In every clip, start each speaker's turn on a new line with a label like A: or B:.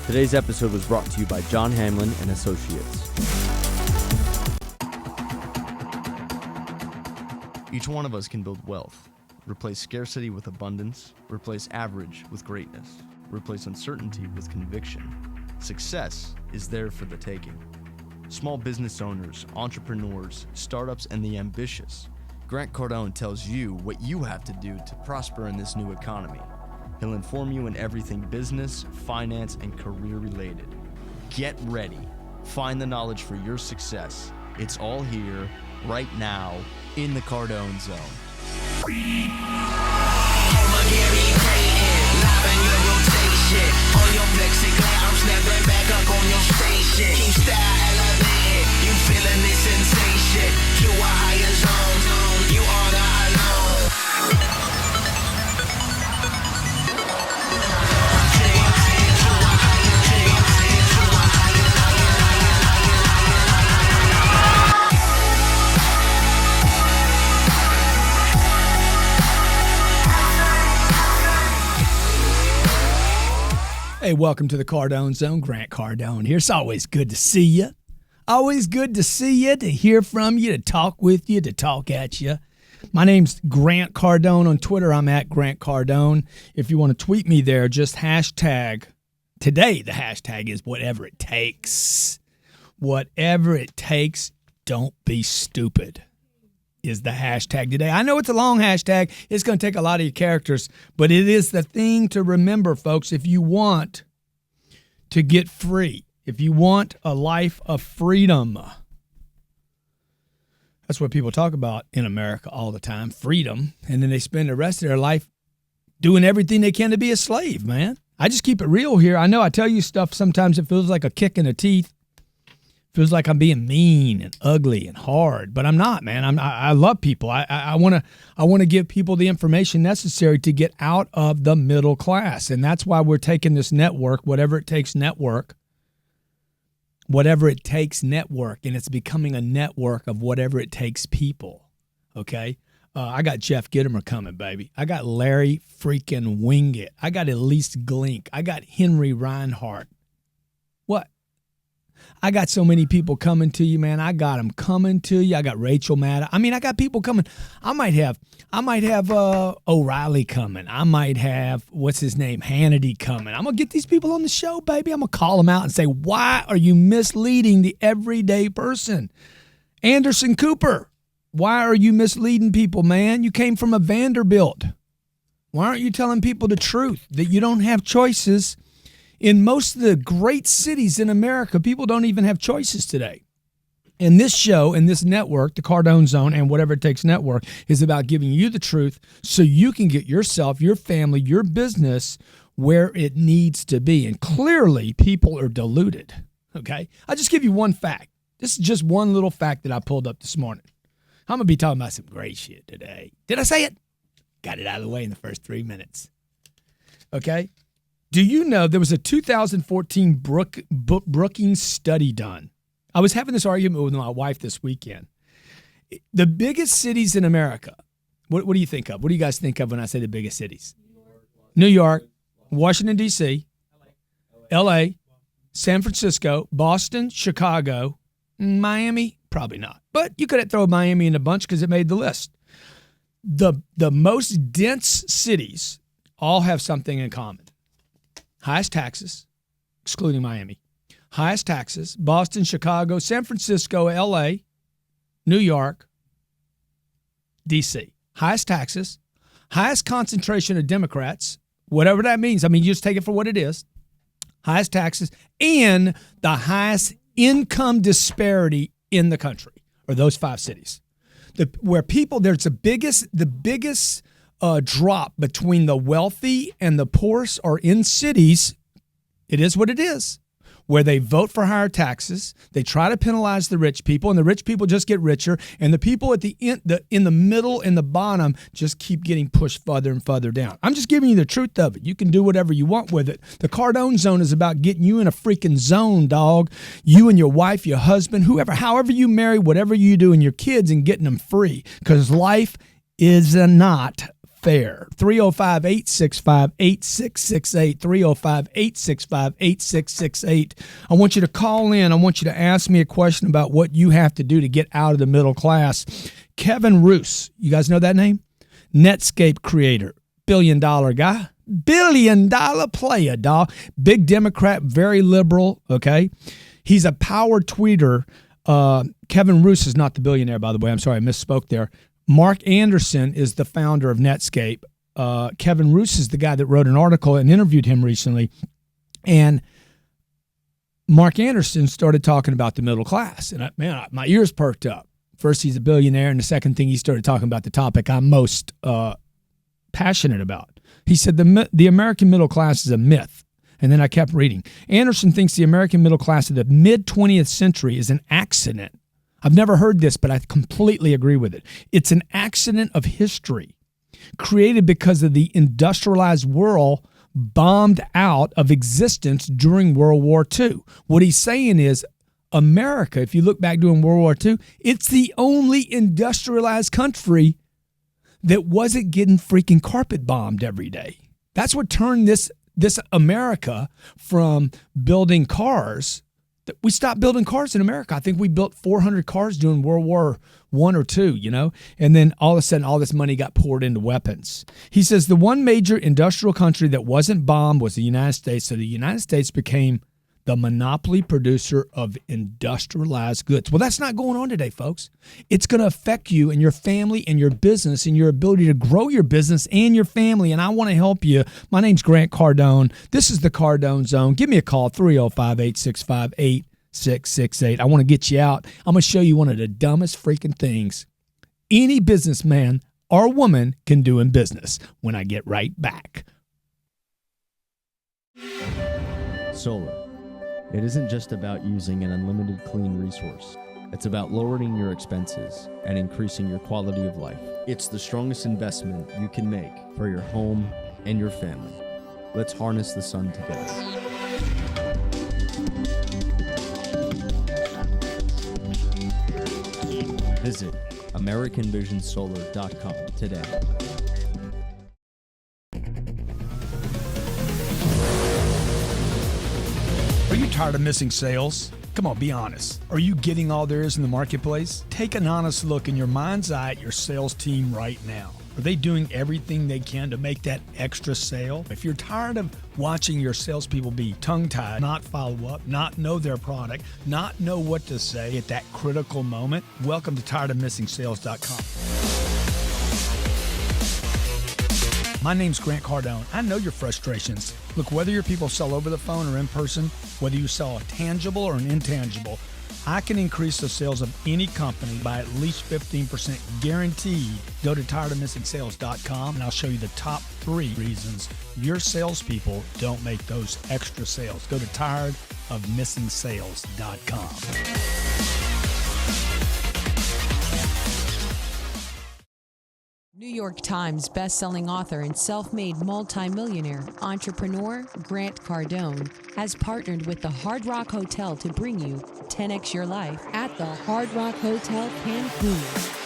A: Today's episode was brought to you by John Hamlin and Associates. Each one of us can build wealth, replace scarcity with abundance, replace average with greatness, replace uncertainty with conviction. Success is there for the taking. Small business owners, entrepreneurs, startups, and the ambitious. Grant Cardone tells you what you have to do to prosper in this new economy. He'll inform you in everything business, finance, and career related. Get ready. Find the knowledge for your success. It's all here, right now, in the Cardone Zone.
B: Hey, welcome to the Cardone Zone. Grant Cardone here. It's always good to see you. Always good to see you, to hear from you, to talk with you, to talk at you. My name's Grant Cardone on Twitter. I'm at Grant Cardone. If you want to tweet me there, just hashtag. Today, the hashtag is whatever it takes. Whatever it takes, don't be stupid is the hashtag today. I know it's a long hashtag. It's going to take a lot of your characters, but it is the thing to remember, folks. If you want to get free, if you want a life of freedom, that's what people talk about in America all the time, freedom, and then they spend the rest of their life doing everything they can to be a slave, man. I just keep it real here. I know I tell you stuff sometimes it feels like a kick in the teeth. Feels like I'm being mean and ugly and hard, but I'm not, man. I love people. I want to give people the information necessary to get out of the middle class, and that's why we're taking this network, whatever it takes network, and it's becoming a network of whatever it takes people. Okay, I got Jeff Gittimer coming, baby. I got Larry freaking Wingett. I got Elise Glink. I got Henry Reinhardt. What? I got so many people coming to you, man. I got them coming to you. I got Rachel Maddow. I mean, I got people coming. I might have O'Reilly coming. I might have, what's his name, Hannity coming. I'm going to get these people on the show, baby. I'm going to call them out and say, why are you misleading the everyday person? Anderson Cooper, why are you misleading people, man? You came from a Vanderbilt. Why aren't you telling people the truth, that you don't have choices? In most of the great cities in America, people don't even have choices today. And this show and this network, the Cardone Zone and Whatever It Takes Network, is about giving you the truth so you can get yourself, your family, your business where it needs to be. And clearly, people are deluded, okay? I'll just give you one fact. This is just one little fact that I pulled up this morning. I'm going to be talking about some great shit today. Did I say it? Got it out of the way in the first 3 minutes. Okay? Do you know there was a 2014 Brookings study done? I was having this argument with my wife this weekend. The biggest cities in America, what do you think of? What do you guys think of when I say the biggest cities? New York, Washington, D.C., L.A., San Francisco, Boston, Chicago, Miami, probably not. But you could throw Miami in a bunch because it made the list. The most dense cities all have something in common. Highest taxes, excluding Miami. Highest taxes, Boston, Chicago, San Francisco, L.A., New York, D.C. Highest taxes, highest concentration of Democrats, whatever that means. I mean, you just take it for what it is. Highest taxes, and the highest income disparity in the country are those 5 cities. Where people, there's the biggest drop between the wealthy and the poorest are in cities. It is what it is. where they vote for higher taxes, they try to penalize the rich people, and the rich people just get richer, and the people at the end, in the middle and the bottom just keep getting pushed further and further down. I'm just giving you the truth of it. You can do whatever you want with it. The Cardone Zone is about getting you in a freaking zone, dog. You and your wife, your husband, whoever, however you marry, whatever you do, and your kids, and getting them free, because life is not fair. 305-865-8668, 305-865-8668. I want you to call in. I want you to ask me a question about what you have to do to get out of the middle class. Kevin Roose, you guys know that name? Netscape creator, billion-dollar guy, billion-dollar player, dog. Big Democrat, very liberal, okay? He's a power tweeter. Kevin Roose is not the billionaire, by the way. I'm sorry, I misspoke there. Marc Andreessen is the founder of Netscape. Kevin Roose is the guy that wrote an article and interviewed him recently. And Marc Andreessen started talking about the middle class. And my ears perked up. First, he's a billionaire. And the second thing, he started talking about the topic I'm most passionate about. He said the American middle class is a myth. And then I kept reading. Anderson thinks the American middle class of the mid-20th century is an accident. I've never heard this, but I completely agree with it. It's an accident of history created because of the industrialized world bombed out of existence during World War II. What he's saying is America, if you look back during World War II, it's the only industrialized country that wasn't getting freaking carpet bombed every day. That's what turned this America from building cars. We stopped building cars in America. I think we built 400 cars during World War I or II, and then all of a sudden all this money got poured into weapons. He says the one major industrial country that wasn't bombed was the United States, so the United States became the monopoly producer of industrialized goods. Well, that's not going on today, folks. It's going to affect you and your family and your business and your ability to grow your business and your family, and I want to help you. My name's Grant Cardone. This is the Cardone Zone. Give me a call, 305-865-8668. I want to get you out. I'm going to show you one of the dumbest freaking things any businessman or woman can do in business when I get right back.
A: Solar. It isn't just about using an unlimited clean resource. It's about lowering your expenses and increasing your quality of life. It's the strongest investment you can make for your home and your family. Let's harness the sun together. Visit AmericanVisionSolar.com today.
B: Are you tired of missing sales? Come on, be honest. Are you getting all there is in the marketplace? Take an honest look in your mind's eye at your sales team right now. Are they doing everything they can to make that extra sale? If you're tired of watching your salespeople be tongue-tied, not follow up, not know their product, not know what to say at that critical moment, welcome to TiredOfMissingSales.com. My name's Grant Cardone. I know your frustrations. Look, whether your people sell over the phone or in person, whether you sell a tangible or an intangible, I can increase the sales of any company by at least 15% guaranteed. Go to TiredOfMissingSales.com and I'll show you the top 3 reasons your salespeople don't make those extra sales. Go to TiredOfMissingSales.com.
C: New York Times best-selling author and self-made multimillionaire entrepreneur Grant Cardone has partnered with the Hard Rock Hotel to bring you 10X Your Life at the Hard Rock Hotel Cancun.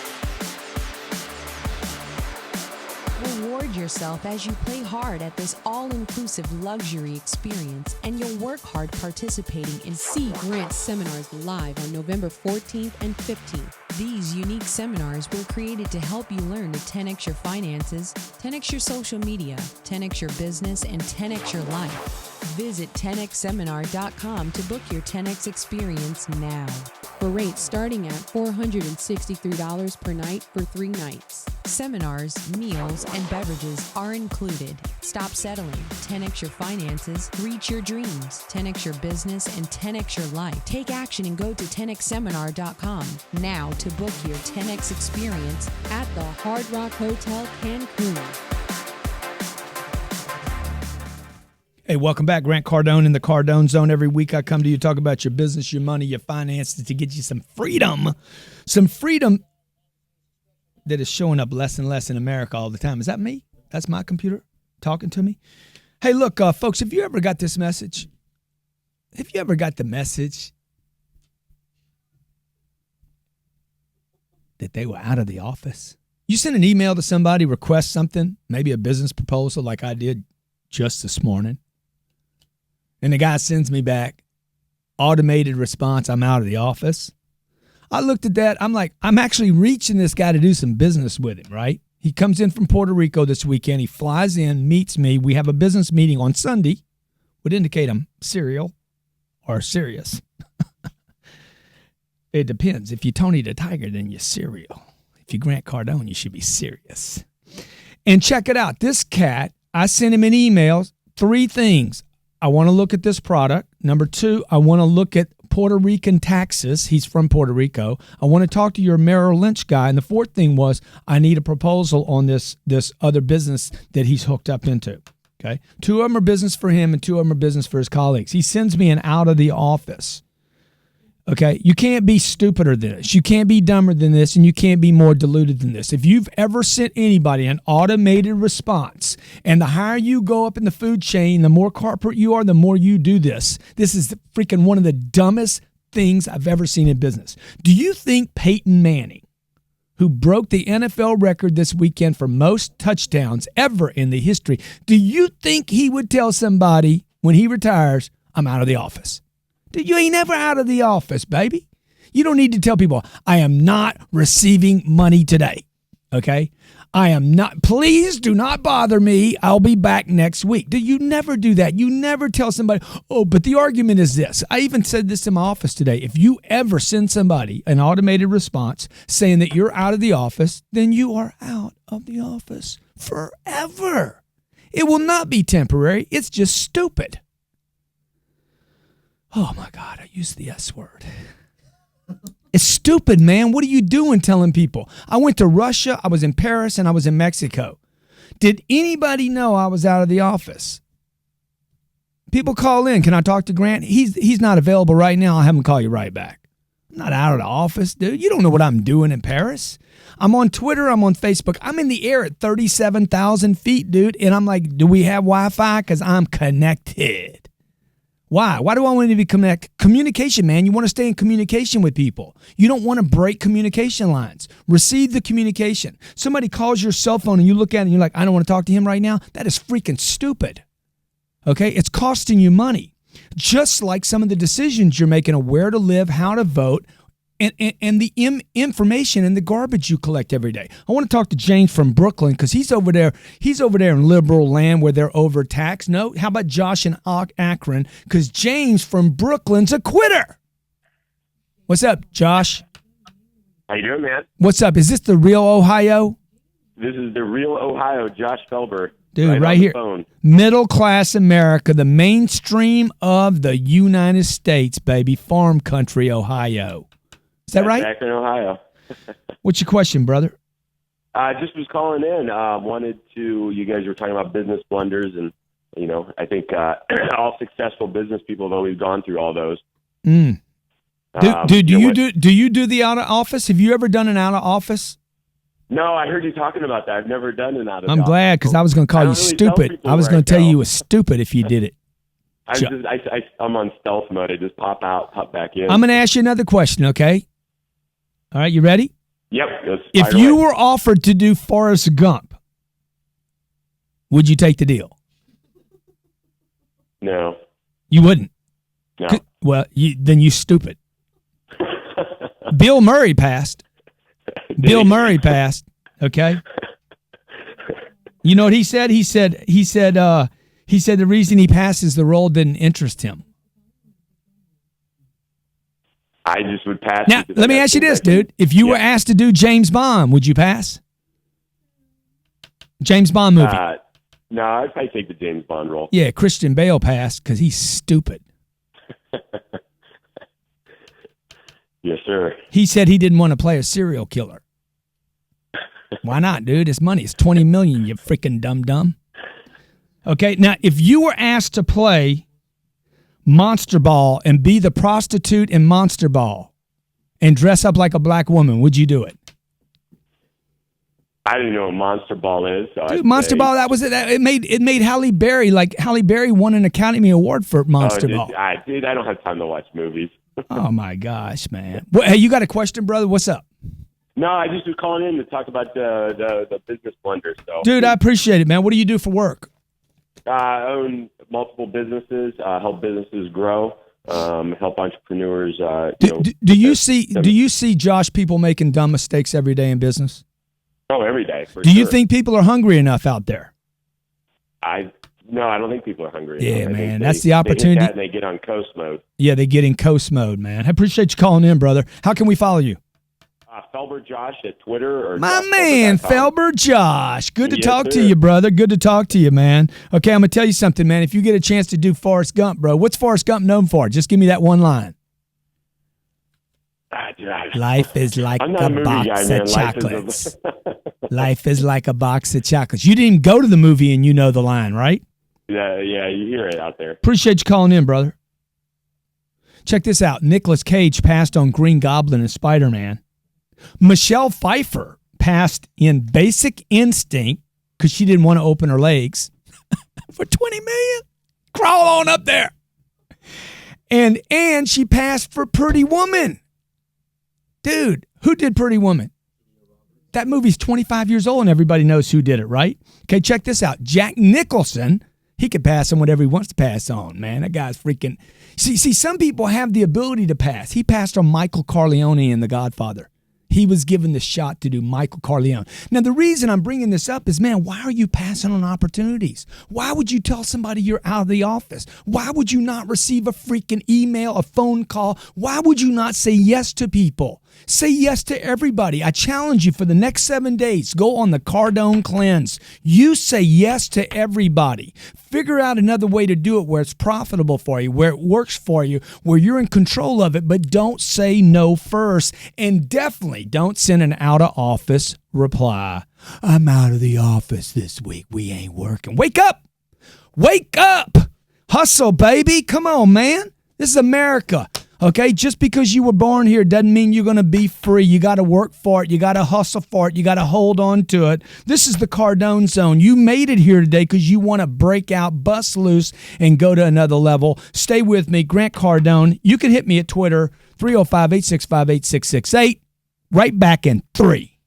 C: Reward yourself as you play hard at this all-inclusive luxury experience, and you'll work hard participating in Grant's seminars live on November 14th and 15th. These unique seminars were created to help you learn to 10X your finances, 10X your social media, 10X your business, and 10X your life. Visit 10xseminar.com to book your 10X experience now. For rates starting at $463 per night for 3 nights. Seminars, meals, and beverages are included. Stop settling. 10X your finances, reach your dreams, 10X your business, and 10X your life. Take action and go to 10xseminar.com now to book your 10X experience at the Hard Rock Hotel Cancun.
B: Hey, welcome back. Grant Cardone in the CardoneZone. Every week I come to you to talk about your business, your money, your finances to get you some freedom. Some freedom that is showing up less and less in America all the time. Is that me? That's my computer talking to me? Hey, look, folks, have you ever got this message? Have you ever got the message that they were out of the office? You send an email to somebody, request something, maybe a business proposal like I did just this morning. And the guy sends me back, automated response, I'm out of the office. I looked at that. I'm like, I'm actually reaching this guy to do some business with him, right? He comes in from Puerto Rico this weekend. He flies in, meets me. We have a business meeting on Sunday. Would indicate I'm serial or serious. It depends. If you're Tony the Tiger, then you're serial. If you're Grant Cardone, you should be serious. And check it out. This cat, I sent him an email, 3 things. I want to look at this product. Number 2, I want to look at Puerto Rican taxes. He's from Puerto Rico. I want to talk to your Merrill Lynch guy. And the 4th thing was I need a proposal on this other business that he's hooked up into. Okay. 2 of them are business for him and 2 of them are business for his colleagues. He sends me an out of the office. Okay, you can't be stupider than this. You can't be dumber than this, and you can't be more deluded than this. If you've ever sent anybody an automated response, and the higher you go up in the food chain, the more corporate you are, the more you do this. This is freaking one of the dumbest things I've ever seen in business. Do you think Peyton Manning, who broke the NFL record this weekend for most touchdowns ever in the history, do you think he would tell somebody when he retires, I'm out of the office? You ain't never out of the office, baby. You don't need to tell people, I am not receiving money today, okay? I am not. Please do not bother me. I'll be back next week. You never do that. You never tell somebody, oh, but the argument is this. I even said this in my office today. If you ever send somebody an automated response saying that you're out of the office, then you are out of the office forever. It will not be temporary. It's just stupid. Oh, my God, I used the S word. It's stupid, man. What are you doing telling people? I went to Russia, I was in Paris, and I was in Mexico. Did anybody know I was out of the office? People call in. Can I talk to Grant? He's not available right now. I'll have him call you right back. I'm not out of the office, dude. You don't know what I'm doing in Paris. I'm on Twitter. I'm on Facebook. I'm in the air at 37,000 feet, dude. And I'm like, do we have Wi-Fi? Because I'm connected. Why? Why do I want to be connected? Communication, man. You want to stay in communication with people. You don't want to break communication lines. Receive the communication. Somebody calls your cell phone and you look at it and you're like, I don't want to talk to him right now. That is freaking stupid. Okay? It's costing you money. Just like some of the decisions you're making of where to live, how to vote, and the information and the garbage you collect every day. I want to talk to James from Brooklyn because he's over there in liberal land where they're overtaxed. No, how about Josh in Akron? Because James from Brooklyn's a quitter. What's up, Josh?
D: How you doing, man?
B: What's up? Is this the real Ohio?
D: This is the real Ohio, Josh Felber.
B: Dude, right here. Middle class America, the mainstream of the United States, baby. Farm country, Ohio. Is that right?
D: Back in Ohio.
B: What's your question, brother?
D: I just was calling in. You guys were talking about business blunders, and, I think all successful business people have always gone through all those.
B: Do you do the out of office? Have you ever done an out of office?
D: No, I heard you talking about that. I've never done an out of
B: I'm
D: office.
B: glad, because I was going to call you stupid. I was going to tell you was stupid if you did it.
D: I'm on stealth mode. I just pop out, pop back in.
B: I'm going to ask you another question, okay? All right, you ready?
D: Yep.
B: If you were offered to do Forrest Gump, would you take the deal?
D: No.
B: You wouldn't?
D: No.
B: Well, then you stupid. Bill Murray passed. Bill Murray passed, okay? You know what he said? He said the reason he passed is the role didn't interest him.
D: I just would pass.
B: Now, let me ask you this, dude. If you were asked to do James Bond, would you pass? James Bond movie.
D: No, I'd probably take the James Bond role.
B: Yeah, Christian Bale passed because he's stupid.
D: Yes, sir.
B: He said he didn't want to play a serial killer. Why not, dude? It's money. It's $20 million, you freaking dumb. Okay, now if you were asked to play Monster Ball and be the prostitute in Monster Ball and dress up like a black woman, would you do it?
D: I don't even know what Monster Ball is. So
B: Dude, Monster Ball, that was it. It made Halle Berry, like Halle Berry won an Academy Award for Monster Ball.
D: Dude, I don't have time to watch movies.
B: Oh, my gosh, man. Well, hey, you got a question, brother? What's up?
D: No, I just was calling in to talk about the business blunder. So,
B: dude, I appreciate it, man. What do you do for work?
D: I own multiple businesses, help businesses grow, help entrepreneurs.
B: Do you see Josh people making dumb mistakes every day in business?
D: Oh, every day.
B: Do you think people are hungry enough out there?
D: No, I don't think people are hungry.
B: Yeah, man, that's the opportunity.
D: They hit that and they get on coast mode.
B: Yeah, they get in coast mode, man. I appreciate you calling in, brother. How can we follow you?
D: Felber Josh at Twitter. Or
B: my man, Felber Josh. Good to talk to you, brother. Good to talk to you, man. Okay, I'm going to tell you something, man. If you get a chance to do Forrest Gump, bro, what's Forrest Gump known for? Just give me that one line. Life is like a box of chocolates. Life is like a box of chocolates. You didn't even go to the movie and you know the line, right?
D: Yeah, you hear it out there.
B: Appreciate you calling in, brother. Check this out. Nicolas Cage passed on Green Goblin and Spider-Man. Michelle Pfeiffer passed in Basic Instinct because she didn't want to open her legs for $20 million. Crawl on up there. And she passed for Pretty Woman. Dude, who did Pretty Woman? That movie's 25 years old and everybody knows who did it, right? Okay, check this out. Jack Nicholson, he could pass on whatever he wants to pass on, man. That guy's freaking... See, some people have the ability to pass. He passed on Michael Corleone in The Godfather. He was given the shot to do Michael Corleone. Now, the reason I'm bringing this up is, man, why are you passing on opportunities? Why would you tell somebody you're out of the office? Why would you not receive a freaking email, a phone call? Why would you not say yes to people? Say yes to everybody. I challenge you for the next 7 days. Go on the Cardone cleanse. You say yes to everybody. Figure out another way to do it where it's profitable for you, where it works for you, where you're in control of it, but don't say no first. And definitely don't send an out-of-office reply. I'm out of the office this week. We ain't working. Wake up! Wake up! Hustle, baby. Come on, man. This is America. Okay, just because you were born here doesn't mean you're going to be free. You got to work for it. You got to hustle for it. You got to hold on to it. This is the Cardone Zone. You made it here today because you want to break out, bust loose, and go to another level. Stay with me, Grant Cardone. You can hit me at Twitter, 305-865-8668. Right back in 3.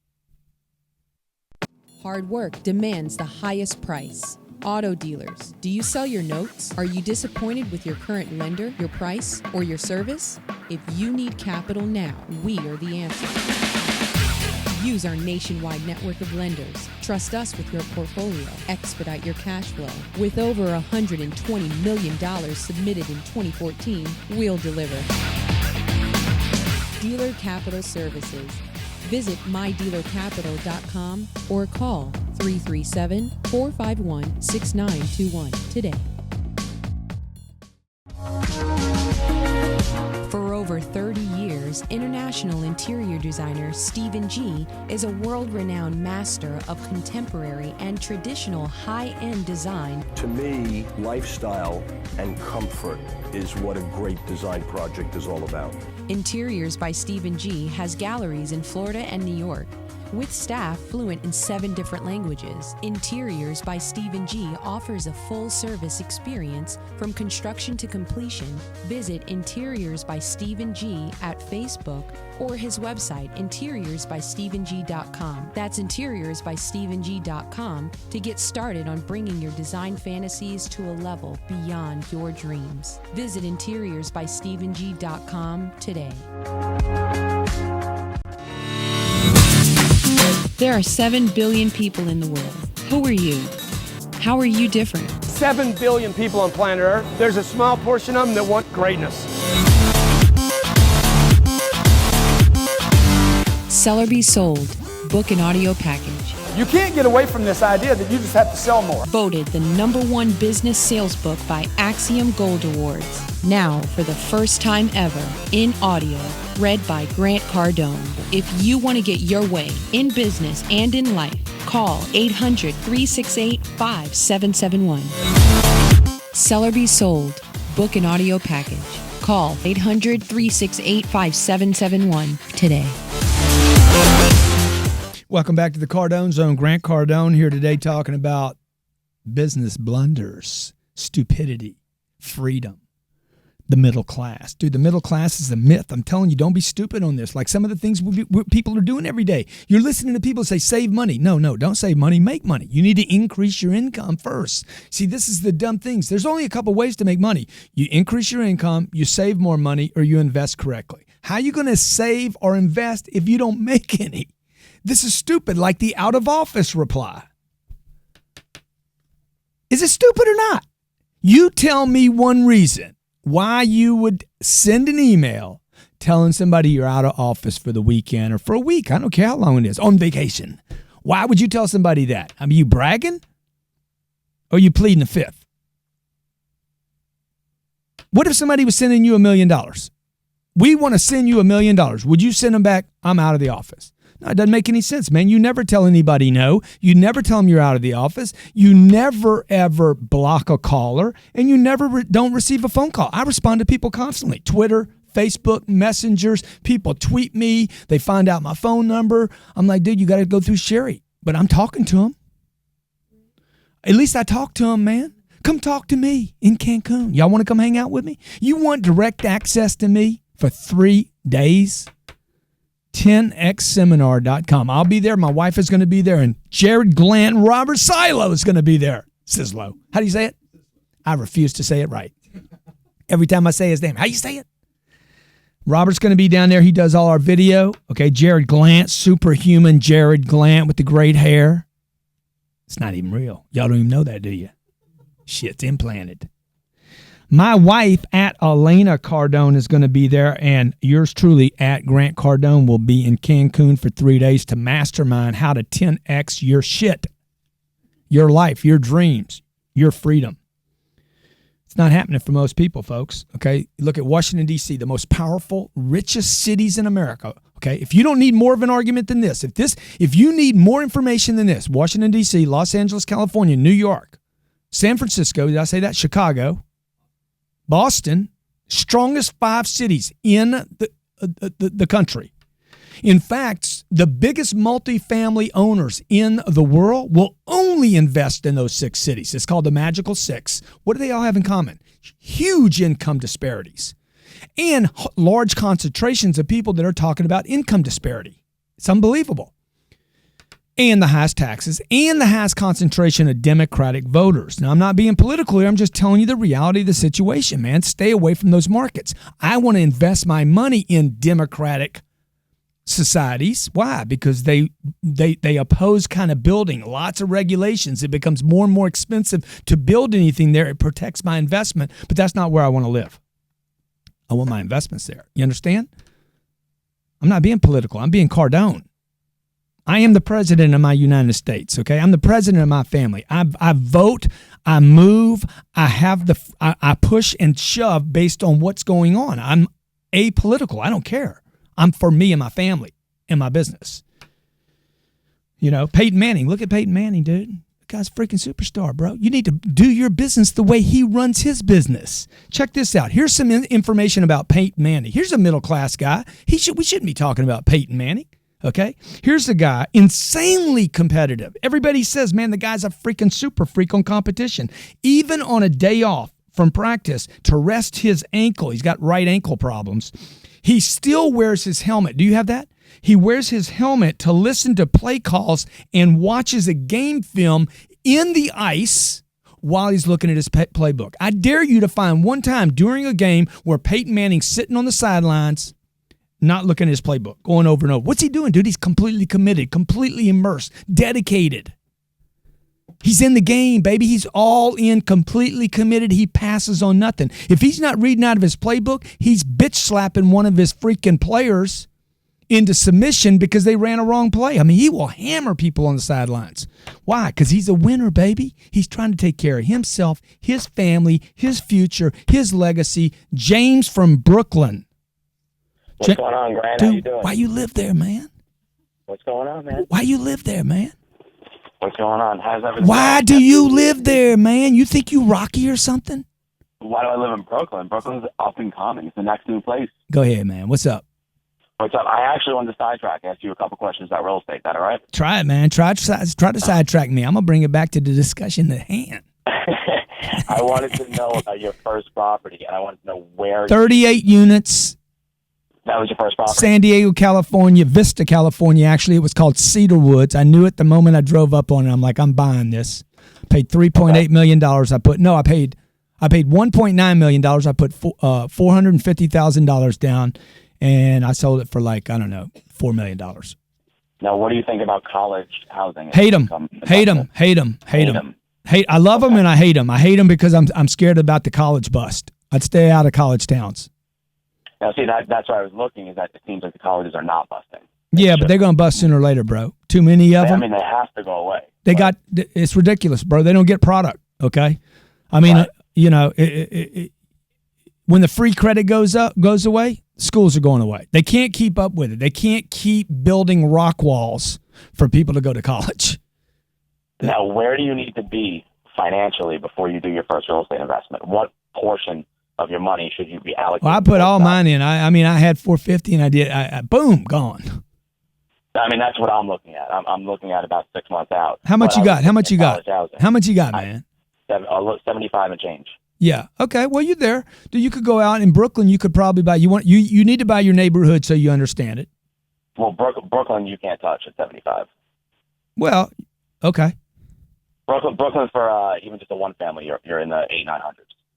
C: Hard work demands the highest price. Auto dealers, do you sell your notes? Are you disappointed with your current lender, your price, or your service? If you need capital now, we are the answer. Use our nationwide network of lenders. Trust us with your portfolio. Expedite your cash flow. With over $120 million submitted in 2014, we'll deliver. Dealer Capital Services. Visit mydealercapital.com or call 337-451-6921 today. For over 30 years, international interior designer Stephen G is a world-renowned master of contemporary and traditional high-end design.
E: To me, lifestyle and comfort is what a great design project is all about.
C: Interiors by Stephen G has galleries in Florida and New York. With staff fluent in 7 different languages, Interiors by Stephen G offers a full-service experience from construction to completion. Visit Interiors by Stephen G at Facebook or his website, interiorsbystephenG.com. That's interiorsbystephenG.com to get started on bringing your design fantasies to a level beyond your dreams. Visit interiorsbystephenG.com today. There are 7 billion people in the world. Who are you? How are you different?
F: 7 billion people on planet Earth. There's a small portion of them that want greatness.
C: Sell or be sold. Book an audio package.
F: You can't get away from this idea that you just have to sell more.
C: Voted the #1 business sales book by Axiom Gold Awards. Now, for the first time ever, in audio, read by Grant Cardone. If you want to get your way in business and in life, call 800-368-5771. Sell or be sold. Book an audio package. Call 800-368-5771 today.
B: Welcome back to the Cardone Zone. Grant Cardone here today talking about business blunders, stupidity, freedom, the middle class. Dude, the middle class is a myth. I'm telling you, don't be stupid on this. Like some of the things people are doing every day. You're listening to people say, save money. No, don't save money. Make money. You need to increase your income first. See, this is the dumb things. There's only a couple ways to make money. You increase your income, you save more money, or you invest correctly. How are you going to save or invest if you don't make any? This is stupid, like the out of office reply. Is it stupid or not? You tell me one reason why you would send an email telling somebody you're out of office for the weekend or for a week. I don't care how long it is, on vacation. Why would you tell somebody that? I mean, you bragging or are you pleading the fifth? What if somebody was sending you $1 million? We want to send you $1 million. Would you send them back? I'm out of the office. No, it doesn't make any sense, man. You never tell anybody no. You never tell them you're out of the office. You never, ever block a caller, and you never don't receive a phone call. I respond to people constantly. Twitter, Facebook, messengers. People tweet me. They find out my phone number. I'm like, dude, you got to go through Sherry. But I'm talking to them. At least I talk to them, man. Come talk to me in Cancun. Y'all want to come hang out with me? You want direct access to me for 3 days? 10xseminar.com. I'll be there. My wife is going to be there. And Jared Glant and Robert Silo is going to be there. Sislo. How do you say it? I refuse to say it right. Every time I say his name. How you say it? Robert's going to be down there. He does all our video. Okay, Jared Glant, superhuman Jared Glant with the great hair. It's not even real. Y'all don't even know that, do you? Shit's implanted. My wife at Elena Cardone is going to be there, and yours truly at Grant Cardone will be in Cancun for 3 days to mastermind how to 10x your shit, your life, your dreams, your freedom. It's not happening for most people, folks. Okay, look at Washington, D.C., the most powerful, richest cities in America. Okay, if you don't need more of an argument than this, if you need more information than this, Washington, D.C., Los Angeles, California, New York, San Francisco, did I say that? Chicago, Boston, strongest 5 cities in the country. In fact, the biggest multifamily owners in the world will only invest in those 6 cities. It's called the Magical 6. What do they all have in common? Huge income disparities and large concentrations of people that are talking about income disparity. It's unbelievable. And the highest taxes, and the highest concentration of Democratic voters. Now, I'm not being political here. I'm just telling you the reality of the situation, man. Stay away from those markets. I want to invest my money in Democratic societies. Why? Because they oppose kind of building, lots of regulations. It becomes more and more expensive to build anything there. It protects my investment, but that's not where I want to live. I want my investments there. You understand? I'm not being political. I'm being Cardone. I am the president of my United States, okay? I'm the president of my family. I vote, I move, I push and shove based on what's going on. I'm apolitical. I don't care. I'm for me and my family and my business. You know, Peyton Manning. Look at Peyton Manning, dude. The guy's a freaking superstar, bro. You need to do your business the way he runs his business. Check this out. Here's some information about Peyton Manning. Here's a middle-class guy. We shouldn't be talking about Peyton Manning. Okay, here's the guy, insanely competitive. Everybody says, man, the guy's a freaking super freak on competition. Even on a day off from practice to rest his ankle, he's got right ankle problems, he still wears his helmet. Do you have that? He wears his helmet to listen to play calls and watches a game film in the ice while he's looking at his playbook. I dare you to find one time during a game where Peyton Manning's sitting on the sidelines, not looking at his playbook, going over and over. What's he doing, dude? He's completely committed, completely immersed, dedicated. He's in the game, baby. He's all in, completely committed. He passes on nothing. If he's not reading out of his playbook, he's bitch slapping one of his freaking players into submission because they ran a wrong play. I mean, he will hammer people on the sidelines. Why? Because he's a winner, baby. He's trying to take care of himself, his family, his future, his legacy. James from Brooklyn.
G: What's going on, Grant?
B: Dude,
G: How you doing?
B: why you live there, man?
G: What's going on, man?
B: Why you live there, man?
G: What's going on? How's everything
B: Why
G: going?
B: do you live there, man? You think you Rocky or something?
G: Why do I live in Brooklyn? Brooklyn's up and coming. It's the next new place.
B: Go ahead, man. What's up?
G: What's up? I actually wanted to sidetrack, ask you a couple questions about real estate. Is that all right?
B: Try it, man. Try to sidetrack me. I'm going to bring it back to the discussion at hand.
G: I wanted to know about your first property, and I wanted to know where.
B: 38 units.
G: That was your first property?
B: San Diego, California, Vista, California. Actually, it was called Cedar Woods. I knew it the moment I drove up on it. I'm like, I'm buying this. Paid $3.8 million. I paid $1.9 million. I put $450,000 down, and I sold it for like, I don't know, $4 million.
G: Now, what do you think about college housing?
B: Hate them. I love them and I hate them. I hate them because I'm scared about the college bust. I'd stay out of college towns.
G: Now, see, that's why I was looking, is that it seems like the colleges are not busting.
B: Yeah, but they're going to bust sooner or later, bro. Too many of them.
G: I mean, they have to go away.
B: It's ridiculous, bro. They don't get product, okay? I mean,
G: Right.
B: When the free credit goes away, schools are going away. They can't keep up with it. They can't keep building rock walls for people to go to college.
G: Now, where do you need to be financially before you do your first real estate investment? What portion of your money should you be allocating?
B: Well, I put all mine in. I had 450 and I did. Boom, gone.
G: I mean, that's what I'm looking at. I'm looking at about 6 months out.
B: How much you got? How much you got?
G: Housing.
B: How much you got, man?
G: 75 and change.
B: Yeah. Okay. Well, you're there. You could go out in Brooklyn. You could probably buy. You need to buy your neighborhood so you understand it.
G: Well, Brooklyn you can't touch at 75.
B: Well, okay.
G: Brooklyn for even just a one family, you're in the 800-900s.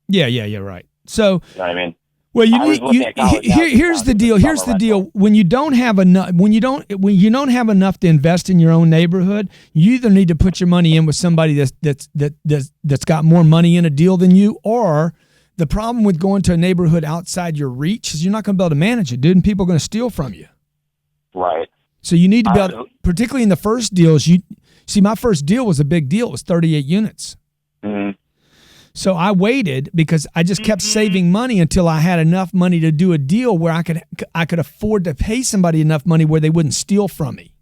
B: Yeah. Right. So.
G: You know what I mean?
B: Well, here's the deal. Here's the deal. When you don't have enough, when you don't have enough to invest in your own neighborhood, you either need to put your money in with somebody that's got more money in a deal than you, or the problem with going to a neighborhood outside your reach is you're not going to be able to manage it, dude, and people are going to steal from you.
G: Right.
B: So you need to be able, particularly in the first deals. My first deal was a big deal. It was 38 units.
G: Mm-hmm.
B: So I waited because I just kept saving money until I had enough money to do a deal where I could afford to pay somebody enough money where they wouldn't steal from me.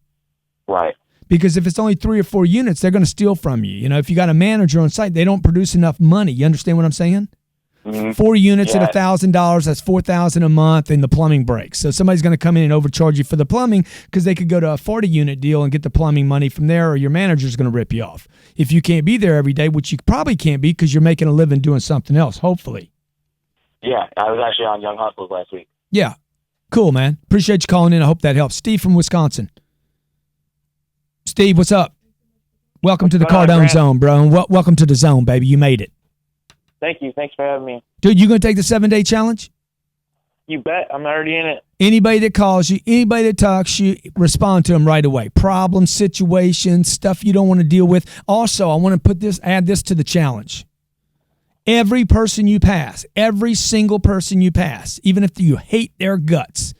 G: Right.
B: Because if it's only 3 or 4 units, they're going to steal from you. You know, if you got a manager on site, they don't produce enough money. You understand what I'm saying?
G: Mm-hmm.
B: 4 units at $1,000, that's $4,000 a month, and the plumbing breaks. So somebody's going to come in and overcharge you for the plumbing because they could go to a 40-unit deal and get the plumbing money from there, or your manager's going to rip you off. If you can't be there every day, which you probably can't be because you're making a living doing something else, hopefully.
G: Yeah, I was actually on Young Hustlers last week.
B: Yeah. Cool, man. Appreciate you calling in. I hope that helps. Steve from Wisconsin. Steve, what's up? Welcome to the Cardone Zone, bro. And welcome to the zone, baby. You made it.
H: Thank you. Thanks for having me.
B: Dude, you going to take the 7-day challenge?
H: You bet. I'm already in it.
B: Anybody that calls you, anybody that talks to you, respond to them right away. Problems, situations, stuff you don't want to deal with. Also, I want to add this to the challenge. Every person you pass, every single person you pass, even if you hate their guts,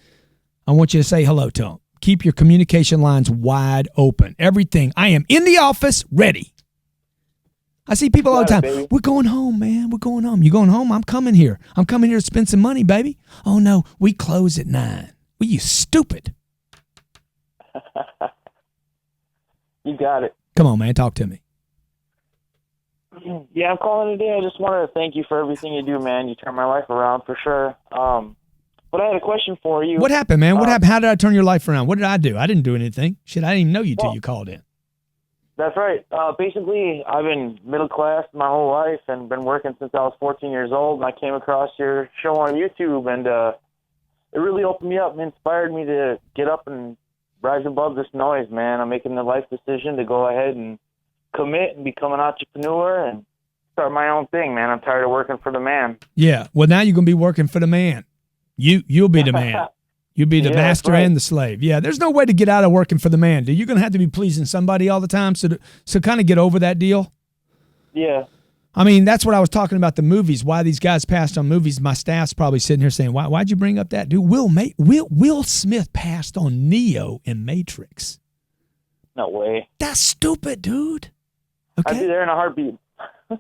B: I want you to say hello to them. Keep your communication lines wide open. Everything. I am in the office, ready. I see people all the time.
H: Baby.
B: We're going home, man. We're going home. You going home? I'm coming here. I'm coming here to spend some money, baby. Oh, no. We close at 9. Well, you stupid.
H: You got it.
B: Come on, man. Talk to me.
H: Yeah, I'm calling today. I just wanted to thank you for everything you do, man. You turned my life around for sure. But I had a question for you.
B: What happened, man? What happened? How did I turn your life around? What did I do? I didn't do anything. Shit, I didn't even know you till you called in.
H: That's right. Basically, I've been middle class my whole life and been working since I was 14 years old. And I came across your show on YouTube, and it really opened me up and inspired me to get up and rise above this noise, man. I'm making the life decision to go ahead and commit and become an entrepreneur and start my own thing, man. I'm tired of working for the man.
B: Yeah. Well, now you're going to be working for the man. You'll be the man. You'll be the master and the slave. Yeah, there's no way to get out of working for the man, dude. You're going to have to be pleasing somebody all the time. So kind of get over that deal.
H: Yeah.
B: I mean, that's what I was talking about, the movies, why these guys passed on movies. My staff's probably sitting here saying, why'd you bring up that? Dude, Will Smith passed on Neo in Matrix.
H: No way.
B: That's stupid, dude. Okay?
H: I'd be there in a heartbeat.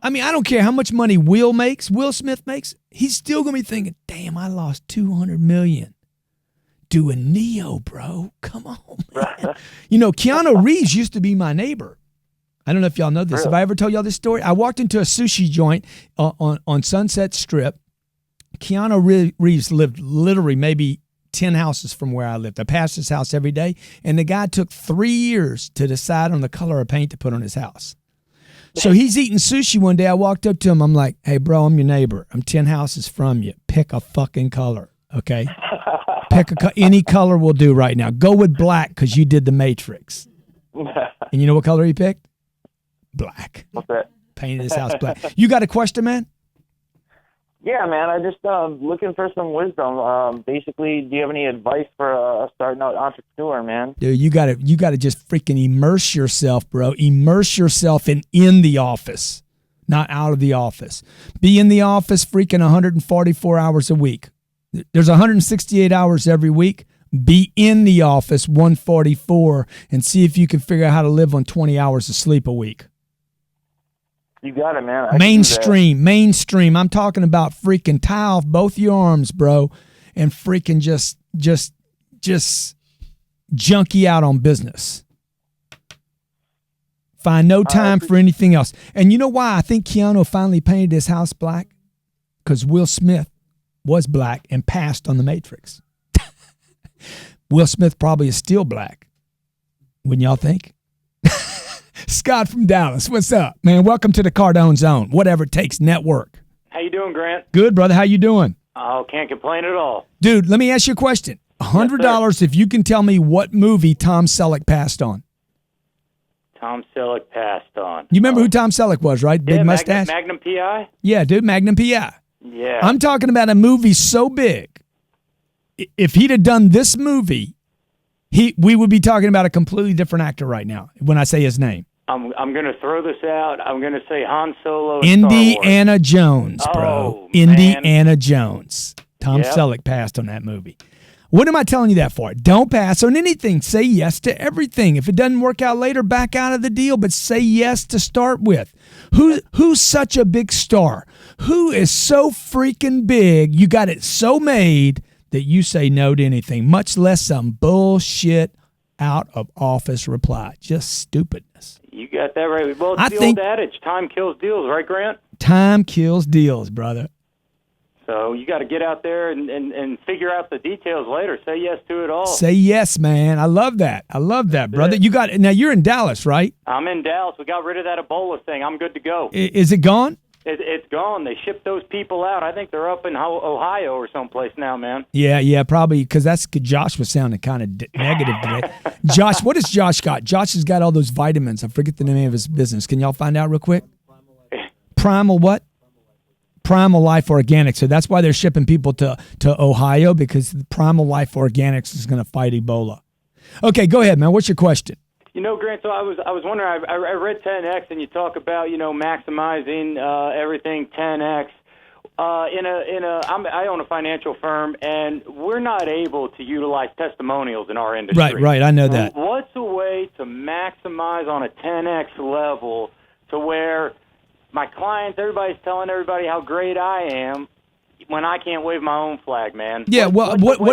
B: I mean, I don't care how much money Will Smith makes. He's still going to be thinking, damn, I lost $200 million doing Neo, bro. Come on, man. Keanu Reeves used to be my neighbor. I don't know if y'all know this.
H: Really?
B: Have I ever told y'all this story? I walked into a sushi joint on Sunset Strip. Keanu Reeves lived literally maybe 10 houses from where I lived. I passed his house every day, and the guy took 3 years to decide on the color of paint to put on his house. So he's eating sushi one day. I walked up to him. I'm like, hey, bro, I'm your neighbor. I'm 10 houses from you. Pick a fucking color, okay? Any color will do right now. Go with black because you did the Matrix. And you know what color he picked? Black.
H: What's that?
B: Painted his house black. You got a question, man?
H: Yeah, man. I just looking for some wisdom. Basically, do you have any advice for a starting out entrepreneur, man?
B: Dude, you gotta just freaking immerse yourself, bro. Immerse yourself in the office, not out of the office. Be in the office freaking 144 hours a week. There's 168 hours every week. Be in the office 144 and see if you can figure out how to live on 20 hours of sleep a week.
H: You got it, man.
B: Mainstream. I'm talking about freaking tie off both your arms, bro, and freaking just junkie out on business. Find no time for anything else. And you know why I think Keanu finally painted his house black? Because Will Smith was black and passed on the Matrix. Will Smith probably is still black. Wouldn't y'all think? Scott from Dallas, what's up, man? Welcome to the CardoneZone, Whatever It Takes Network.
I: How you doing, Grant?
B: Good, brother. How you doing?
I: Oh, can't complain at all.
B: Dude, let me ask you a question. $100 if you can tell me what movie Tom Selleck passed on.
I: Tom Selleck passed on.
B: You remember who Tom Selleck was, right? Big mustache?
I: Magnum P.I.?
B: Yeah, dude, Magnum P.I.
I: Yeah.
B: I'm talking about a movie so big. If he'd have done this movie, we would be talking about a completely different actor right now when I say his name.
I: I'm going to throw this out. I'm going to say Han Solo.
B: Indiana Jones, bro.
I: Oh,
B: Indiana Jones. Tom Selleck passed on that movie. What am I telling you that for? Don't pass on anything. Say yes to everything. If it doesn't work out later, back out of the deal, but say yes to start with. Who's such a big star? Who is so freaking big, you got it so made that you say no to anything, much less some bullshit out of office reply. Just stupidness.
I: You got that right. Well, it's the old adage, time kills deals, right, Grant?
B: Time kills deals, brother.
I: So you got to get out there and figure out the details later. Say yes to it all.
B: Say yes, man. I love that. Brother. You got it. Now you're in Dallas, right?
I: I'm in Dallas. We got rid of that Ebola thing. I'm good to go.
B: Is it gone?
I: It's gone. They shipped those people out. I think they're up in Ohio or someplace now, man.
B: Yeah, probably because Josh was sounding kind of negative today. Josh, what has Josh got? Josh has got all those vitamins. I forget the name of his business. Can y'all find out real quick? Primal what? Primal Life Organics. So that's why they're shipping people to Ohio, because Primal Life Organics is going to fight Ebola. Okay, go ahead, man. What's your question?
I: You know, Grant, so I was wondering, I read 10X, and you talk about, maximizing everything 10X. I own a financial firm, and we're not able to utilize testimonials in our industry.
B: Right, I know that.
I: What's a way to maximize on a 10X level to where my clients, everybody's telling everybody how great I am when I can't wave my own flag, man?
B: Yeah,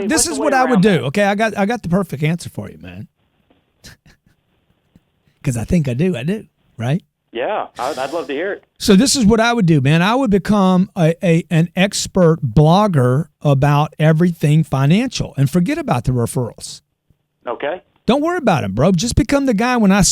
B: this is what I would do. Okay, I got the perfect answer for you, man. Because I think I do, right?
I: Yeah, I'd love to hear it.
B: So this is what I would do, man. I would become an expert blogger about everything financial and forget about the referrals.
I: Okay.
B: Don't worry about them, bro. Just become the guy when I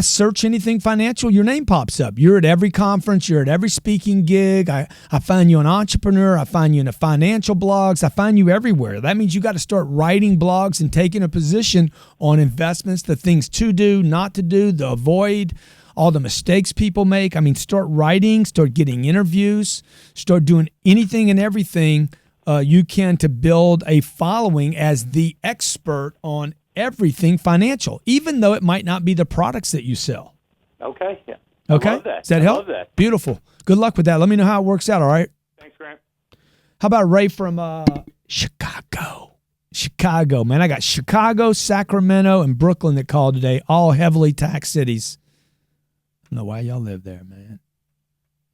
B: search anything financial, your name pops up. You're at every conference. You're at every speaking gig. I find you an entrepreneur. I find you in the financial blogs. I find you everywhere. That means you got to start writing blogs and taking a position on investments, the things to do, not to do, to avoid, all the mistakes people make. I mean, start writing, start getting interviews, start doing anything and everything you can to build a following as the expert on everything financial, even though it might not be the products that you sell.
I: Okay. Yeah.
B: Okay.
I: I love that.
B: Does that help?
I: I love that.
B: Beautiful. Good luck with that. Let me know how it works out, all right?
I: Thanks, Grant.
B: How about Ray from Chicago? Chicago, man. I got Chicago, Sacramento, and Brooklyn that called today, all heavily taxed cities. I don't know why y'all live there, man.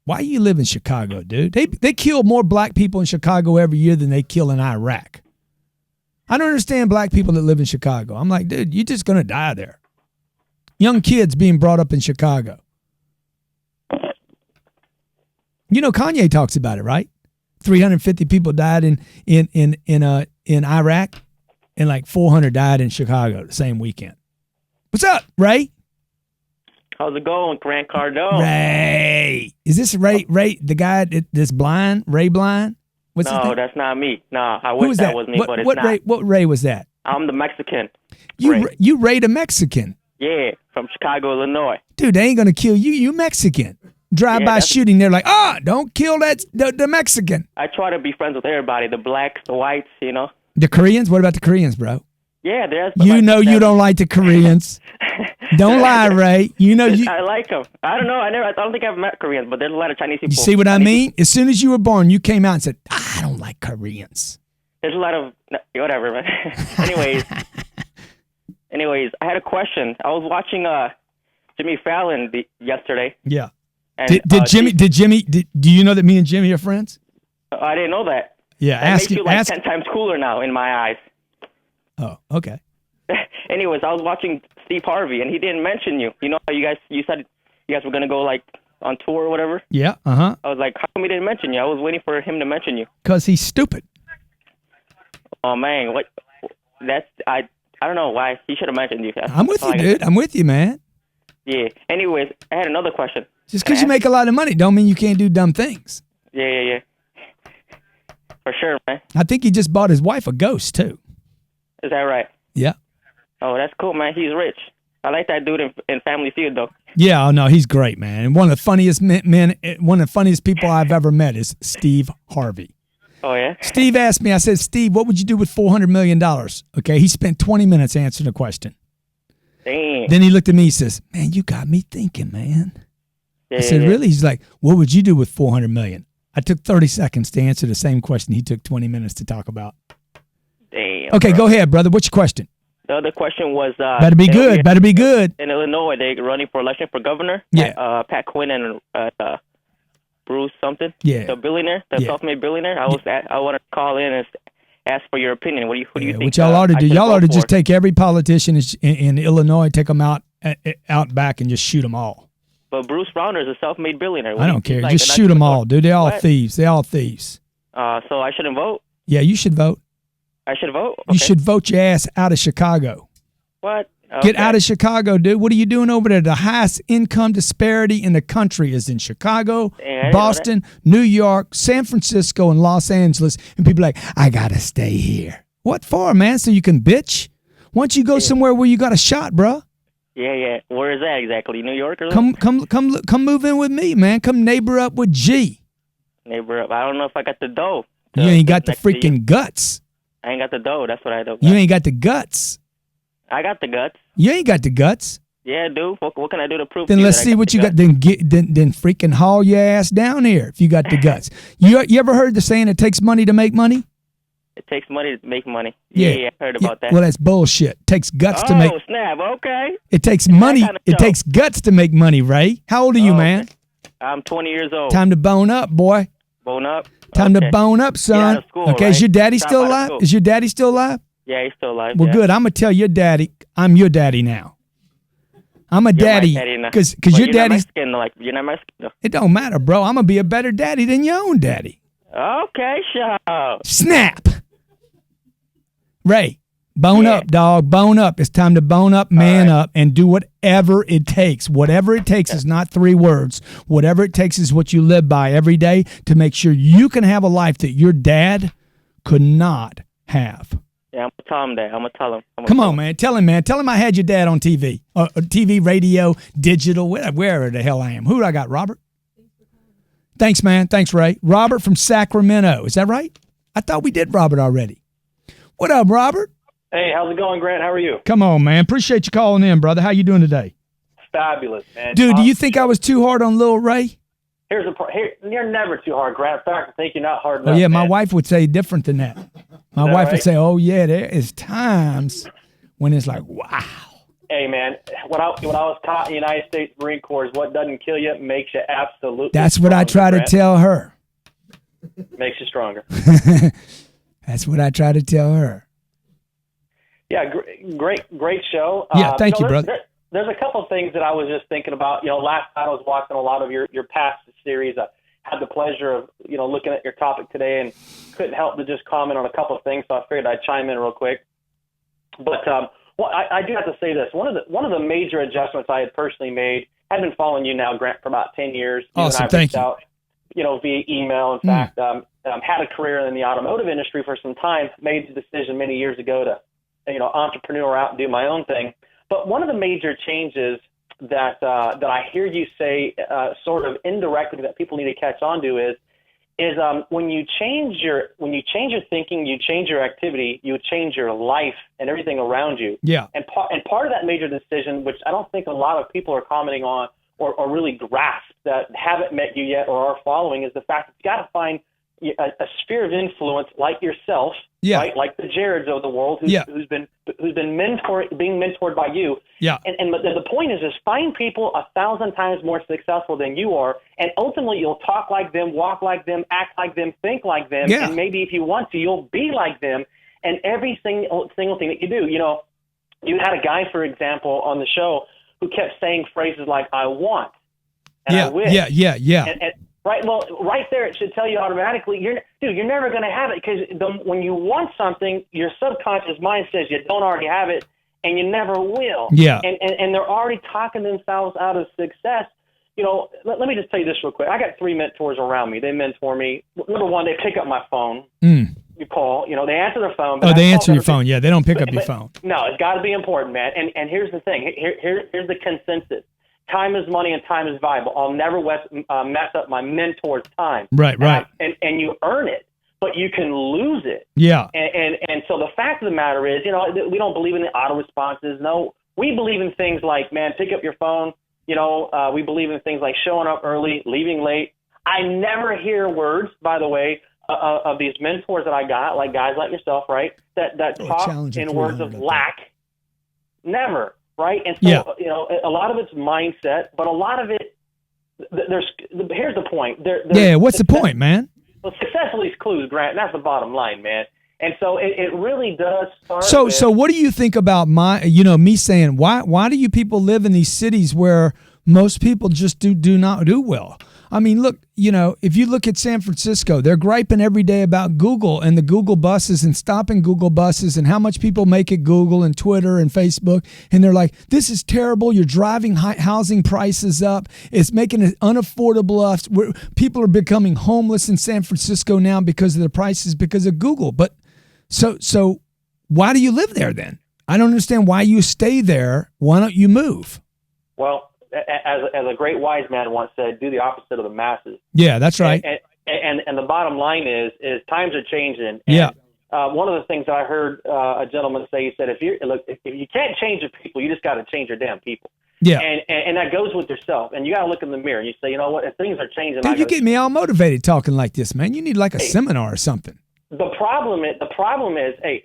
B: Why you live in Chicago, dude? They kill more black people in Chicago every year than they kill in Iraq. I don't understand black people that live in Chicago. I'm like, dude, you're just going to die there. Young kids being brought up in Chicago. You know, Kanye talks about it, right? 350 people died in Iraq, and like 400 died in Chicago the same weekend. What's up, Ray?
J: How's it going, Grant Cardone?
B: Ray. Is this Ray, the guy that's blind, Ray Blind? What's his name?
J: No, that's not me. No, I wish that was me, but it's not.
B: What Ray was that?
J: I'm the Mexican.
B: You Ray the Mexican?
J: Yeah, from Chicago, Illinois.
B: Dude, they ain't going to kill you. You Mexican. Drive-by shooting, they're like, don't kill the Mexican.
J: I try to be friends with everybody, the blacks, the whites, you know.
B: The Koreans? What about the Koreans, bro?
J: Yeah, there's.
B: You know you don't like the Koreans. Don't lie, Ray. You know you.
J: I like them. I don't know. I don't think I've met Koreans, but there's a lot of Chinese people.
B: You see what I mean? As soon as you were born, you came out and said, I don't like Koreans.
J: There's a lot of whatever, man. Anyways, I had a question. I was watching Jimmy Fallon yesterday.
B: Yeah.
J: And,
B: do you know that me and Jimmy are friends?
J: I didn't know that.
B: Yeah,
J: that makes you like 10 times cooler now in my eyes.
B: Oh, okay.
J: Anyways, I was watching Steve Harvey, and he didn't mention you. You know how you said you guys were going to go like on tour or whatever?
B: Yeah, uh-huh.
J: I was like, how come he didn't mention you? I was waiting for him to mention you.
B: Because he's stupid.
J: Oh, man. I don't know why. He should have mentioned you.
B: I'm with you, dude. I'm with you, man.
J: Yeah. Anyways, I had another question.
B: Just because you make a lot of money don't mean you can't do dumb things.
J: Yeah. For sure, man.
B: I think he just bought his wife a ghost, too.
J: Is that right?
B: Yeah.
J: Oh, that's cool, man. He's rich. I like that dude in Family Feud, though.
B: Yeah, oh no, he's great, man. And one of the funniest one of the funniest people I've ever met is Steve Harvey.
J: Oh, yeah?
B: Steve asked me, I said, Steve, what would you do with $400 million? Okay, he spent 20 minutes answering the question.
J: Damn.
B: Then he looked at me, he says, man, you got me thinking, man.
J: Yeah,
B: I said, really? He's like, what would you do with $400 million? I took 30 seconds to answer the same question he took 20 minutes to talk about.
J: Damn.
B: Okay, go ahead, brother. What's your question?
J: The other question was...
B: better be good. Better be good.
J: In Illinois, they're running for election for governor.
B: Yeah.
J: Pat Quinn and Bruce something.
B: Yeah.
J: The billionaire, the self-made billionaire. I want to call in and ask for your opinion. Who do you think?
B: What y'all ought to do? Y'all ought to just take every politician in Illinois, take them out back and just shoot them all.
J: But Bruce Rauner is a self-made billionaire.
B: I don't care. Just shoot them all, dude. They're all thieves. They're all thieves.
J: So I shouldn't vote?
B: Yeah, you should vote.
J: I should vote? Okay.
B: You should vote your ass out of Chicago.
J: What? Okay.
B: Get out of Chicago, dude. What are you doing over there? The highest income disparity in the country is in Chicago, Boston, New York, San Francisco, and Los Angeles. And people are like, I got to stay here. What for, man? So you can bitch? Why don't you go somewhere where you got a shot, bro?
J: Yeah. Where is that exactly? New York or
B: Come move in with me, man. Come neighbor up with G.
J: Neighbor up. I don't know if I got the dough.
B: You ain't got the freaking guts.
J: I ain't got the dough. That's what I don't.
B: You ain't got the guts.
J: I got the guts.
B: You ain't got the guts.
J: Yeah, dude. What can I do to prove?
B: Then let's see what you got. Then freaking haul your ass down here if you got the guts. You ever heard the saying it takes money to make money?
J: It takes money to make money. Yeah, I heard about that.
B: Well, that's bullshit. It takes guts to make.
J: Oh, snap. Okay.
B: It takes money. It takes guts to make money, Ray. How old are you, man?
J: I'm 20 years old.
B: Time to bone up, boy.
J: Bone up?
B: Time to bone up, son.
J: Get out of school,
B: okay,
J: right?
B: Is your daddy still alive? Is your daddy still alive?
J: Yeah, he's still alive.
B: Well, good. I'm going to tell your daddy I'm your daddy now. I'm a daddy. Because your daddy's...
J: You're not Mexican, though.
B: It don't matter, bro. I'm going to be a better daddy than your own daddy.
J: Okay, sure.
B: Snap. Ray, bone up, dog. Bone up. It's time to bone up, man up, and do whatever it takes. Whatever it takes is not 3 words. Whatever it takes is what you live by every day to make sure you can have a life that your dad could not have.
J: Yeah, I'm going to tell him that. I'm going to tell him.
B: Come on, man. Tell him, man. Tell him I had your dad on TV. TV, radio, digital, wherever the hell I am. Who do I got, Robert? Thanks, man. Thanks, Ray. Robert from Sacramento. Is that right? I thought we did Robert already. What up, Robert?
K: Hey, how's it going, Grant? How are you?
B: Come on, man. Appreciate you calling in, brother. How you doing today?
K: Fabulous, man.
B: Dude, do you think I was too hard on Lil Ray?
K: you're never too hard, Grant. In fact, I think you're not hard enough.
B: Oh yeah, my
K: man.
B: wife would say different than that. My wife would say, "Oh yeah, there is times when it's like, wow."
K: Hey man, when I was taught in the United States Marine Corps, what doesn't kill you makes you absolutely.
B: That's what I try
K: Grant.
B: to tell her.
K: Makes you stronger.
B: That's what I try to tell her.
K: Yeah, great show.
B: Yeah, thank you, brother.
K: There's a couple of things that I was just thinking about. Last night I was watching a lot of your past series. I had the pleasure of, looking at your topic today and couldn't help but just comment on a couple of things, so I figured I'd chime in real quick. But I do have to say this. One of the major adjustments I had personally made, I've been following you now, Grant, for about 10 years.
B: Awesome, thank you.
K: Out, via email. In fact, had a career in the automotive industry for some time, made the decision many years ago to, entrepreneur out and do my own thing. But one of the major changes that I hear you say sort of indirectly that people need to catch on to is when you change your thinking, you change your activity, you change your life and everything around you.
B: Yeah.
K: And part of that major decision, which I don't think a lot of people are commenting on or really grasp that haven't met you yet or are following, is the fact that you got to find a sphere of influence like yourself, right? Like the Jareds of the world, who's been being mentored by you. Yeah. And the point is find people 1,000 times more successful than you are, and ultimately you'll talk like them, walk like them, act like them, think like them, and maybe if you want to, you'll be like them. And every single thing that you do, you had a guy, for example, on the show who kept saying phrases like "I want" and "I wish." Yeah. And right. Well, right there, it should tell you automatically, you're never going to have it, because when you want something, your subconscious mind says you don't already have it, and you never will. Yeah. And they're already talking themselves out of success. Let me just tell you this real quick. I got 3 mentors around me. They mentor me. Number one, they pick up my phone. You call. They answer their phone. But
B: they answer your phone. Yeah, they don't pick up your phone.
K: No, it's got to be important, man. And here's the thing. Here's the consensus. Time is money and time is valuable. I'll never mess up my mentor's time. Right. And you earn it, but you can lose it. Yeah. And so the fact of the matter is, we don't believe in the auto responses. No, we believe in things like, man, pick up your phone. We believe in things like showing up early, leaving late. I never hear words, by the way, of these mentors that I got, like guys like yourself, right, that talk in words of lack. Never. Right. And so, a lot of it's mindset, but a lot of it, here's the point.
B: What's the point, man?
K: Well, success leaves clues, Grant. That's the bottom line, man. And so it really does start.
B: So what do you think about me saying, why do you people live in these cities where most people just do not do well? I mean, look, if you look at San Francisco, they're griping every day about Google and the Google buses and stopping Google buses and how much people make at Google and Twitter and Facebook. And they're like, this is terrible. You're driving housing prices up. It's making it unaffordable. People are becoming homeless in San Francisco now because of the prices, because of Google. But so why do you live there then? I don't understand why you stay there. Why don't you move?
K: Well, as a great wise man once said, do the opposite of the masses.
B: Yeah, that's right.
K: And the bottom line is times are changing. And, one of the things that I heard a gentleman say, he said, if you can't change the people, you just got to change your damn people. Yeah. And that goes with yourself. And you got to look in the mirror and you say, you know what, if things are changing.
B: Dude, you get me all motivated talking like this, man. You need like a seminar or something.
K: The problem is, hey,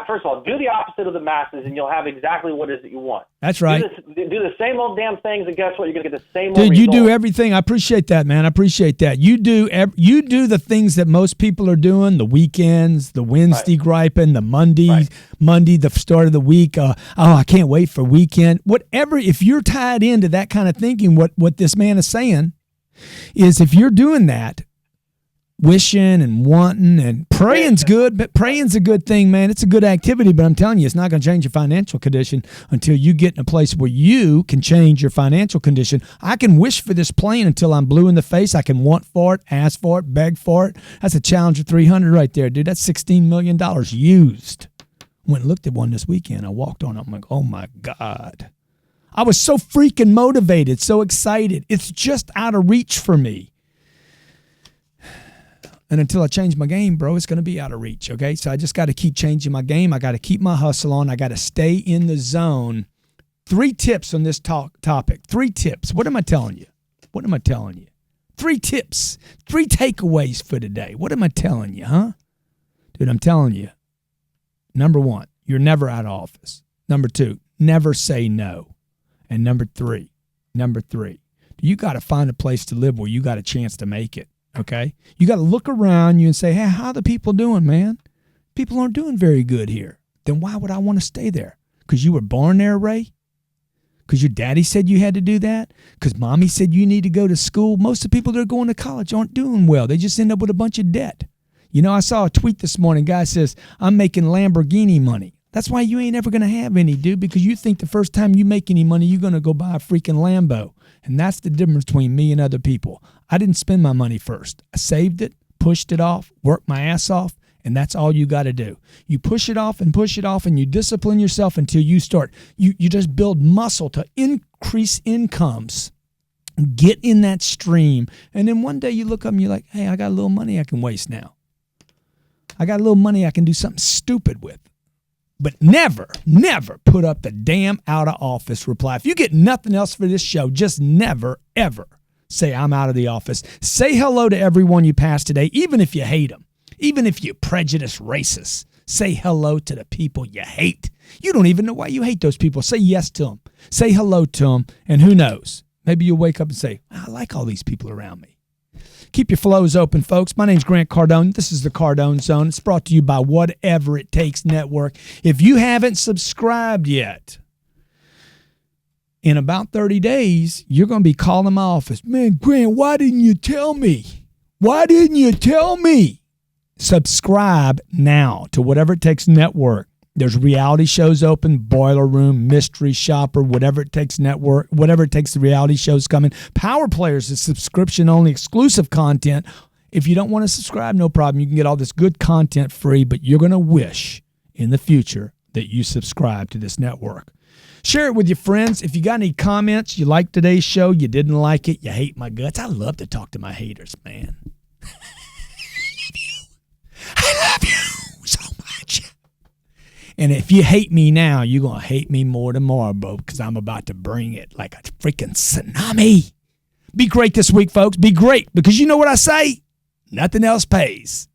K: first of all, do the opposite of the masses, and you'll have exactly what it is that you want.
B: That's right.
K: Do the same old damn things, and guess what? You're going to get the same.
B: Dude, you do everything. I appreciate that, man. I appreciate that. You do the things that most people are doing. The weekends, the Wednesday griping, the Monday, the start of the week. I can't wait for weekend. Whatever. If you're tied into that kind of thinking, what this man is saying is, if you're doing that, wishing and wanting and praying's good, but praying's a good thing, man. It's a good activity, but I'm telling you, it's not going to change your financial condition until you get in a place where you can change your financial condition. I can wish for this plane until I'm blue in the face. I can want for it, ask for it, beg for it. That's a Challenger 300 right there, dude. That's $16 million used. Went and looked at one this weekend. I walked on it. I'm like, oh my God. I was so freaking motivated, so excited. It's just out of reach for me. And until I change my game, bro, it's going to be out of reach, okay? So I just got to keep changing my game. I got to keep my hustle on. I got to stay in the zone. 3 tips on this topic. 3 tips. What am I telling you? 3 tips, 3 takeaways for today. What am I telling you, huh? Dude, I'm telling you. Number 1, you're never out of office. Number 2, never say no. And number 3, you got to find a place to live where you got a chance to make it, okay? You got to look around you and say, hey, how are the people doing, man? People aren't doing very good here. Then why would I want to stay there? Because you were born there, Ray? Because your daddy said you had to do that? Because mommy said you need to go to school? Most of the people that are going to college aren't doing well. They just end up with a bunch of debt. You know, I saw a tweet this morning. Guy says, I'm making Lamborghini money. That's why you ain't ever going to have any, dude, because you think the first time you make any money, you're going to go buy a freaking Lambo. And that's the difference between me and other people. I didn't spend my money first. I saved it, pushed it off, worked my ass off, and that's all you got to do. You push it off, and you discipline yourself until you start. You just build muscle to increase incomes. Get in that stream. And then one day you look up and you're like, hey, I got a little money I can waste now. I got a little money I can do something stupid with. But never put up the damn out of office reply. If you get nothing else for this show, just never, ever say I'm out of the office. Say hello to everyone you pass today, even if you hate them. Even if you're prejudiced racist. Say hello to the people you hate. You don't even know why you hate those people. Say yes to them. Say hello to them. And who knows? Maybe you'll wake up and say, I like all these people around me. Keep your flows open, folks. My name's Grant Cardone. This is the Cardone Zone. It's brought to you by Whatever It Takes Network. If you haven't subscribed yet, in about 30 days, you're going to be calling my office. Man, Grant, why didn't you tell me? Why didn't you tell me? Subscribe now to Whatever It Takes Network. There's reality shows open, Boiler Room, Mystery Shopper, Whatever It Takes Network, Whatever It Takes, the reality shows coming. Power Players is subscription-only exclusive content. If you don't want to subscribe, no problem. You can get all this good content free, but you're going to wish in the future that you subscribe to this network. Share it with your friends. If you got any comments, you like today's show, you didn't like it, you hate my guts. I love to talk to my haters, man. I love you so much. And if you hate me now, you're going to hate me more tomorrow, bro, because I'm about to bring it like a freaking tsunami. Be great this week, folks. Be great, because you know what I say? Nothing else pays.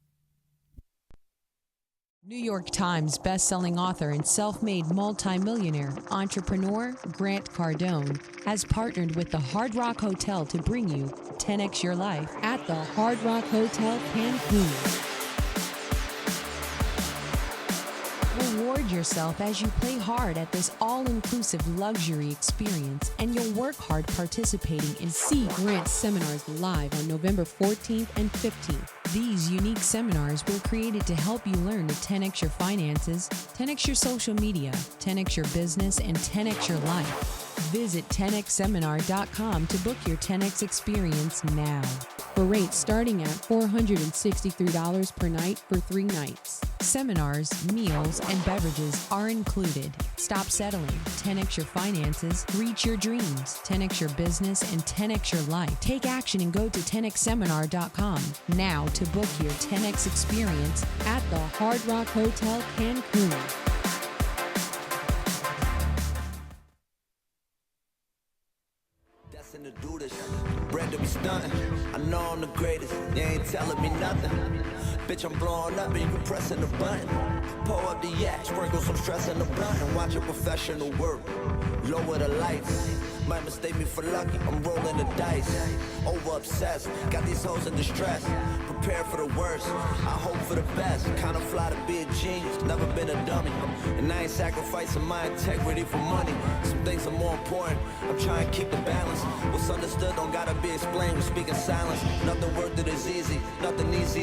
C: New York Times bestselling author and self-made multimillionaire entrepreneur Grant Cardone has partnered with the Hard Rock Hotel to bring you 10X Your Life at the Hard Rock Hotel Cancun. Reward yourself as you play hard at this all-inclusive luxury experience, and you'll work hard participating in See Grant seminars live on November 14th and 15th. These unique seminars were created to help you learn to 10X your finances, 10X your social media, 10X your business, and 10X your life. Visit 10xseminar.com to book your 10X experience now. For rates starting at $463 per night for 3 nights. Seminars, meals, and beverages are included. Stop settling. 10X your finances. Reach your dreams. 10X your business and 10X your life. Take action and go to 10xseminar.com now to book your 10X experience at the Hard Rock Hotel Cancun.
L: To do this, bred to be stunting. I know I'm the greatest, you ain't telling me nothing. Bitch, I'm blowing up and you pressing the button. Pull up the yak, sprinkle some stress in the blunt and watch a professional work. Lower the lights, might mistake me for lucky, I'm rolling the dice. Over obsessed, got these hoes in distress. Prepare for the worst, I hope for the best. Kinda fly to be a genius, never been a dummy. And I ain't sacrificing my integrity for money. Some things are more important, I'm trying to keep the balance. What's understood don't gotta be explained, we speak in silence. Nothing worth it is easy, nothing easy